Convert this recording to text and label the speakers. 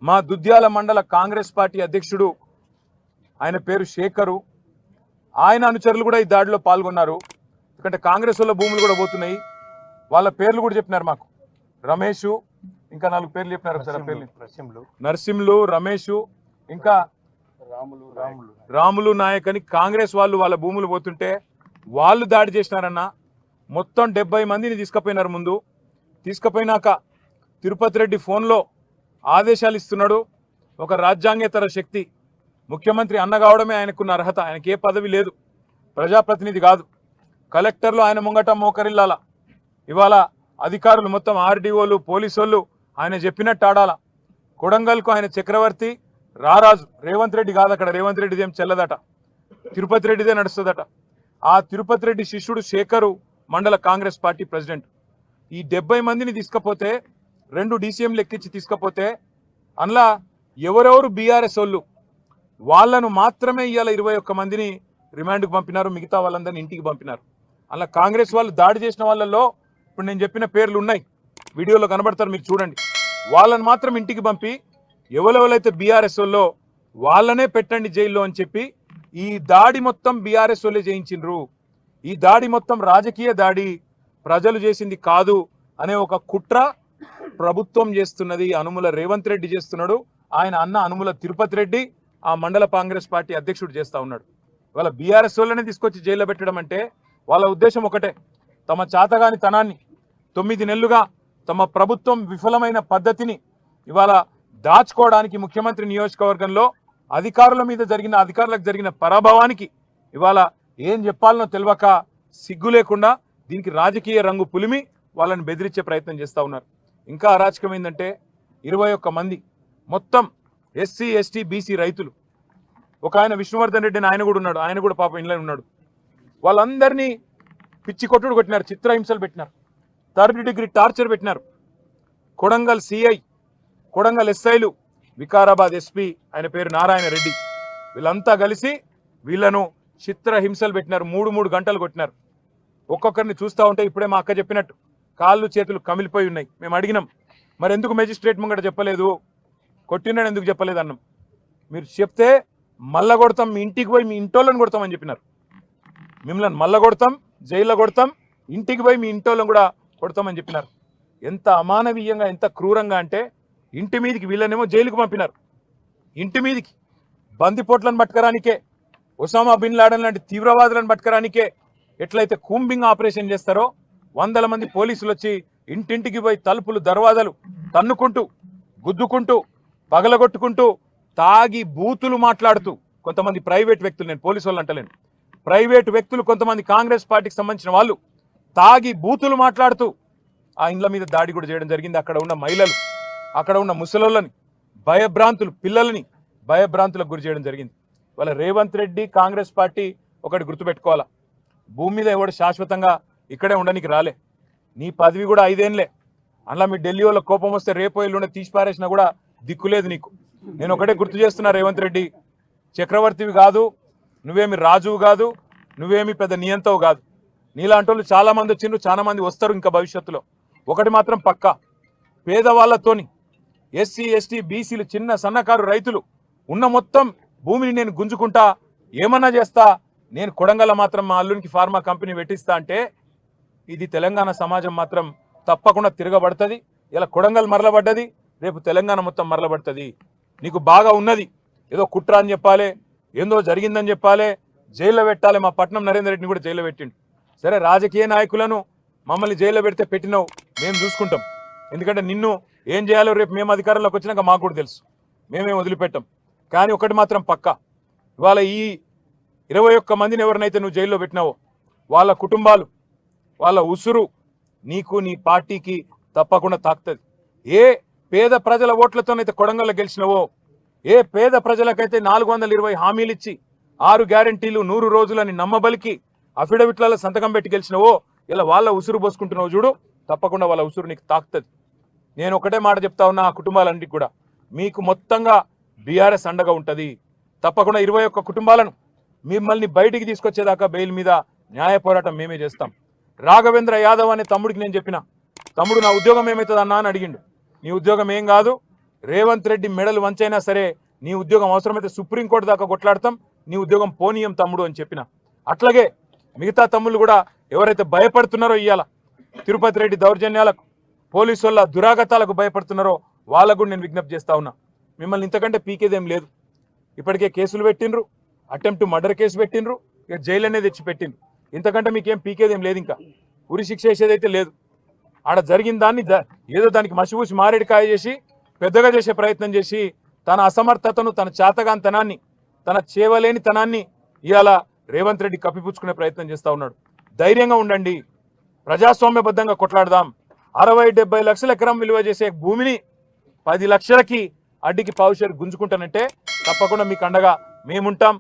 Speaker 1: మా దుద్యాల మండల కాంగ్రెస్ పార్టీ అధ్యక్షుడు ఆయన పేరు శేఖరు, ఆయన అనుచరులు కూడా ఈ దాడిలో పాల్గొన్నారు. ఎందుకంటే కాంగ్రెస్ వాళ్ళ భూములు కూడా పోతున్నాయి. వాళ్ళ పేర్లు కూడా చెప్పినారు మాకు. రమేషు, ఇంకా 4 పేర్లు చెప్పినారు సార్. పేర్లు నరసింహులు, రమేషు, ఇంకా రాములు నాయక్ అని కాంగ్రెస్ వాళ్ళు వాళ్ళ భూములు పోతుంటే వాళ్ళు దాడి చేసినారన్న. మొత్తం 70 మందిని తీసుకుపోయినారు. ముందు తీసుకుపోయినాక తిరుపతి రెడ్డి ఫోన్లో ఆదేశాలు ఇస్తున్నాడు. ఒక రాజ్యాంగేతర శక్తి, ముఖ్యమంత్రి అన్న కావడమే ఆయనకున్న అర్హత. ఆయనకి ఏ పదవి లేదు, ప్రజాప్రతినిధి కాదు. కలెక్టర్లు ఆయన ముంగట మోకరిల్లాల. ఇవాళ అధికారులు మొత్తం ఆర్డీఓలు, పోలీసోళ్ళు ఆయన చెప్పినట్టు ఆడాల. కొడంగల్కు ఆయన చక్రవర్తి, రారాజు. రేవంత్ రెడ్డి కాదు, అక్కడ రేవంత్ రెడ్డిది ఏం చెల్లదట, తిరుపతి రెడ్డిదే నడుస్తుందట. ఆ తిరుపతి రెడ్డి శిష్యుడు శేఖరు మండల కాంగ్రెస్ పార్టీ ప్రెసిడెంట్. ఈ 70 మందిని తీసుకపోతే 2 డీసీఎంలు ఎక్కించి తీసుకపోతే అందులో ఎవరెవరు బీఆర్ఎస్ వాళ్ళు వాళ్ళను మాత్రమే ఇవాళ 21 మందిని రిమాండ్కు పంపినారు. మిగతా వాళ్ళందరినీ ఇంటికి పంపినారు. అలా కాంగ్రెస్ వాళ్ళు దాడి చేసిన వాళ్ళల్లో ఇప్పుడు నేను చెప్పిన పేర్లు ఉన్నాయి, వీడియోలో కనబడతారు, మీరు చూడండి. వాళ్ళని మాత్రం ఇంటికి పంపి ఎవరెవరైతే బీఆర్ఎస్ వాళ్ళో వాళ్ళనే పెట్టండి జైల్లో అని చెప్పి ఈ దాడి మొత్తం బీఆర్ఎస్ వాళ్ళే చేయించిండ్రు. ఈ దాడి మొత్తం రాజకీయ దాడి, ప్రజలు చేసింది కాదు అనే ఒక కుట్ర ప్రభుత్వం చేస్తున్నది. అనుముల రేవంత్ రెడ్డి చేస్తున్నాడు. ఆయన అన్న అనుముల తిరుపతి రెడ్డి ఆ మండల కాంగ్రెస్ పార్టీ అధ్యక్షుడు చేస్తా ఉన్నాడు. వాళ్ళ బీఆర్ఎస్ వాళ్ళనే తీసుకొచ్చి జైల్లో పెట్టడం అంటే వాళ్ళ ఉద్దేశం ఒకటే, తమ చాతగాని తనాన్ని 9 నెలలుగా తమ ప్రభుత్వం విఫలమైన పద్ధతిని ఇవాళ దాచుకోవడానికి ముఖ్యమంత్రి నియోజకవర్గంలో అధికారులకు జరిగిన పరాభవానికి ఇవాళ ఏం చెప్పాలనో తెలియక సిగ్గు లేకుండా దీనికి రాజకీయ రంగు పులిమి వాళ్ళని బెదిరించే ప్రయత్నం చేస్తూ ఉన్నారు. ఇంకా అరాచకం ఏంటంటే 21 మంది మొత్తం ఎస్సీ ఎస్టీ బీసీ రైతులు. ఒక ఆయన విష్ణువర్ధన్ రెడ్డి అని ఆయన కూడా ఉన్నాడు, ఆయన కూడా పాపం ఇంట్లో ఉన్నాడు. వాళ్ళందరినీ పిచ్చి కొట్టుడు కొట్టినారు, చిత్రహింసలు పెట్టినారు, 3rd డిగ్రీ టార్చర్ పెట్టినారు. కొడంగల్ సిఐ, కొడంగల్ ఎస్ఐలు, వికారాబాద్ ఎస్పీ ఆయన పేరు నారాయణ రెడ్డి, వీళ్ళంతా కలిసి వీళ్ళను చిత్రహింసలు పెట్టినారు. 3 గంటలు కొట్టినారు. ఒక్కొక్కరిని చూస్తూ ఉంటే ఇప్పుడే మా అక్క చెప్పినట్టు కాళ్ళు చేతులు కమిలిపోయి ఉన్నాయి. మేము అడిగినాం, మరి ఎందుకు మెజిస్ట్రేట్ ముంగట చెప్పలేదు, కొట్టినాడు ఎందుకు చెప్పలేదు అన్నాం. మీరు చెప్తే మల్ల కొడతాం, మీ ఇంటికి పోయి మీ ఇంటోళ్ళని కొడతామని చెప్పినారు. మిమ్మల్ని మల్ల కొడతాం, జైల్లో కొడతాం, ఇంటికి పోయి మీ ఇంటోళ్ళని కూడా కొడతామని చెప్పినారు. ఎంత అమానవీయంగా, ఎంత క్రూరంగా అంటే ఇంటి మీదికి వీళ్ళనేమో జైలుకు పంపినారు. ఇంటి మీదికి బందిపోట్లను పట్టుకరానికే, ఒసామా బిన్ లాడెన్ లాంటి తీవ్రవాదులను పట్టుకరానికే ఎట్లయితే కూంబింగ్ ఆపరేషన్ చేస్తారో 100 మంది పోలీసులు వచ్చి ఇంటింటికి పోయి తలుపులు దర్వాజాలు తన్నుకుంటూ, గుద్దుకుంటూ, పగలగొట్టుకుంటూ, తాగి బూతులు మాట్లాడుతూ కొంతమంది ప్రైవేట్ వ్యక్తులు, నేను పోలీసు వాళ్ళు అంటలేను, ప్రైవేట్ వ్యక్తులు కొంతమంది కాంగ్రెస్ పార్టీకి సంబంధించిన వాళ్ళు తాగి బూతులు మాట్లాడుతూ ఆ ఇండ్ల మీద దాడి కూడా చేయడం జరిగింది. అక్కడ ఉన్న మహిళలు, అక్కడ ఉన్న ముసలోళ్ళని భయభ్రాంతులు, పిల్లలని భయభ్రాంతులకు గురి చేయడం జరిగింది. వాళ్ళ రేవంత్ రెడ్డి కాంగ్రెస్ పార్టీ ఒకటి గుర్తుపెట్టుకోవాలా, భూమి మీద ఎవడు శాశ్వతంగా ఇక్కడే ఉండడానికి రాలే. నీ పదవి కూడా 5 ఏళ్ళే. అలా మీ ఢిల్లీ వాళ్ళ కోపం వస్తే రేపో ఎల్లుండే తీసి పారేసినా కూడా దిక్కులేదు నీకు. నేను ఒకటే గుర్తు చేస్తున్నా, రేవంత్ రెడ్డి చక్రవర్తివి కాదు, నువ్వేమి రాజువు కాదు, నువ్వేమి పెద్ద నియంతవు కాదు. నీలాంటి వాళ్ళు చాలా మంది వచ్చిండ్రు, చాలా మంది వస్తారు ఇంకా భవిష్యత్తులో. ఒకటి మాత్రం పక్కా, పేదవాళ్లతోని ఎస్సీ ఎస్టీ బీసీలు, చిన్న సన్నకారు రైతులు ఉన్న మొత్తం భూమిని నేను గుంజుకుంటా, ఏమన్నా చేస్తా, నేను కొడంగల్ మాత్రం మా అల్లునికి ఫార్మా కంపెనీ పెట్టిస్తా అంటే ఇది తెలంగాణ సమాజం మాత్రం తప్పకుండా తిరగబడుతుంది. ఇలా కొడంగల్ మరలబడ్డది, రేపు తెలంగాణ మొత్తం మరలబడుతుంది. నీకు బాగా ఉన్నది, ఏదో కుట్ర అని చెప్పాలి, ఏందో జరిగిందని చెప్పాలి, జైల్లో పెట్టాలి. మా పట్నం నరేందర్ రెడ్డిని కూడా జైల్లో పెట్టిండు. సరే, రాజకీయ నాయకులను మమ్మల్ని జైల్లో పెడితే పెట్టినావు, మేము చూసుకుంటాం. ఎందుకంటే నిన్ను ఏం చేయాలో రేపు మేము అధికారంలోకి వచ్చినాక మాకు కూడా తెలుసు, మేమేం వదిలిపెట్టాం. కానీ ఒకటి మాత్రం పక్కా, ఇవాళ ఈ 21 మందిని ఎవరినైతే నువ్వు జైల్లో పెట్టినావో వాళ్ళ కుటుంబాలు, వాళ్ళ ఉసురు నీకు, నీ పార్టీకి తప్పకుండా తాకుతుంది. ఏ పేద ప్రజల ఓట్లతోనైతే కొడంగల్లో గెలిచినవో, ఏ పేద ప్రజలకైతే 420 హామీలు ఇచ్చి 6 గ్యారంటీలు 100 రోజులని నమ్మబలికి అఫిడవిట్లలో సంతకం పెట్టి గెలిచినవో, ఇలా వాళ్ళ ఉసురు పోసుకుంటున్నావు చూడు, తప్పకుండా వాళ్ళ ఉసురు నీకు తాకుతుంది. నేను ఒకటే మాట చెప్తా ఉన్నా, ఆ కుటుంబాలన్నిటికీ కూడా మీకు మొత్తంగా బీఆర్ఎస్ అండగా ఉంటుంది. తప్పకుండా 21 కుటుంబాలను మిమ్మల్ని బయటికి తీసుకొచ్చేదాకా బెయిల్ మీద న్యాయ పోరాటం మేమే చేస్తాం. రాఘవేంద్ర యాదవ్ అనే తమ్ముడికి నేను చెప్పిన, తమ్ముడు నా ఉద్యోగం ఏమవుతుంది అన్నా అని అడిగిండు. నీ ఉద్యోగం ఏం కాదు, రేవంత్ రెడ్డి మెడలు వంచైనా సరే నీ ఉద్యోగం అవసరమైతే సుప్రీంకోర్టు దాకా కొట్లాడతాం, నీ ఉద్యోగం పోనీయం తమ్ముడు అని చెప్పిన. అట్లాగే మిగతా తమ్ముళ్ళు కూడా ఎవరైతే భయపడుతున్నారో ఇవాళ తిరుపతి రెడ్డి దౌర్జన్యాలకు, పోలీసు వాళ్ళ దురాగతాలకు భయపడుతున్నారో వాళ్ళకు కూడా నేను విజ్ఞప్తి చేస్తా ఉన్నా, మిమ్మల్ని ఇంతకంటే పీకేదేం లేదు. ఇప్పటికే కేసులు పెట్టిండ్రు, అటెంప్ట్ మర్డర్ కేసు పెట్టిండ్రు, ఇక జైలు అనేది తెచ్చి పెట్టిండ్రు. ఇంతకంటే మీకేం పీకేదేం లేదు, ఇంకా ఉరి శిక్ష వేసేదైతే లేదు. ఆడ జరిగిన దాన్ని ఏదో దానికి మసిపూసి మారేడుకాయ చేసి పెద్దగా చేసే ప్రయత్నం చేసి తన అసమర్థతను, తన చేతగాంతనాన్ని, తన చేవలేని తనాన్ని ఇవాళ రేవంత్ రెడ్డి కప్పిపుచ్చుకునే ప్రయత్నం చేస్తూ ఉన్నాడు. ధైర్యంగా ఉండండి, ప్రజాస్వామ్యబద్ధంగా కొట్లాడదాం. 60-70 లక్షల ఎకరం విలువ చేసే భూమిని 10 లక్షలకి అడ్డికి పావుషేరు గుంజుకుంటానంటే తప్పకుండా మీకు అండగా మేముంటాం.